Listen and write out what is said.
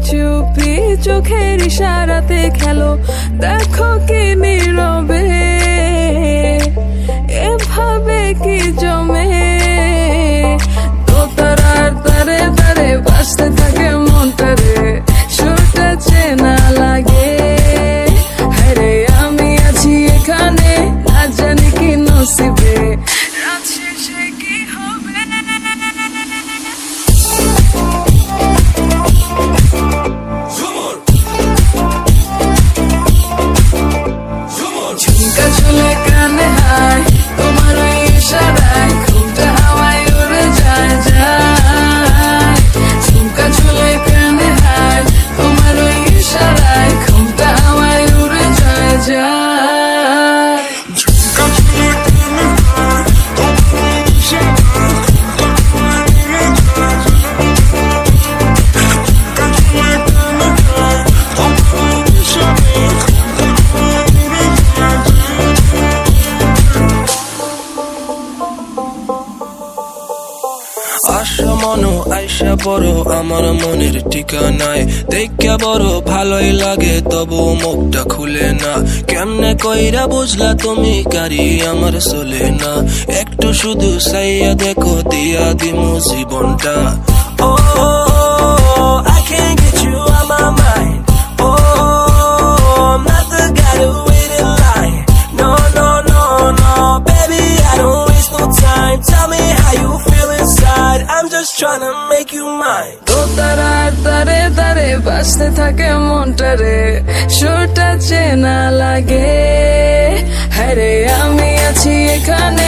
চুপি চোখের ইশারাতে খেলো, দেখো কি নীরবে এভাবে কি জমে। দোতারার তারে তারে বাজতে থাকে মনটারে, সুরটা চেনা লাগে। হায়রে আমি আছি এখানে, না জানি কি নসিবে, রাত শেষে কি হবে। ঝুমকা চলে কানে হায়, তোমার ওই ইশারায় ঘুমটা হাওয়ায় উড়ে যায় যায়। ঝুমকা চলে কানে হায়, তোমার ওই ইশারায় ঘুমটা হাওয়ায় উড়ে যায় যায়। ঝুমকা চলে কানে হায়, তোমার ওই ইশারায় ঘুমটা হাওয়ায় উড়ে যায় যায়। ঝুমকা চলে কানে হায়, তোমার ওই ইশারায় ঘুমটা হাওয়ায় উড়ে যায় যায়। আশা মনো আইসা বড় আমার মনের ঠিকানায়, দেখা বড় ভালোই লাগে তবু মুখটা খুলে না। কেমনে কইরা বুঝলা তুমি কারি আমার চলে না, একটু শুধু চাইয়া দেখো দিয়া দিমু জীবনটা। ও I can't get you out my mind. Oh, I'm not the guy to wait in line. No, no, no, no, baby, I don't waste no time. Tell me how you feel inside. I'm just trying to make you mine. দোতারার তারে তারে বাজতে থাকে মনটারে, সুরটা চেনা লাগে। হায়রে আমি আছি এখানে,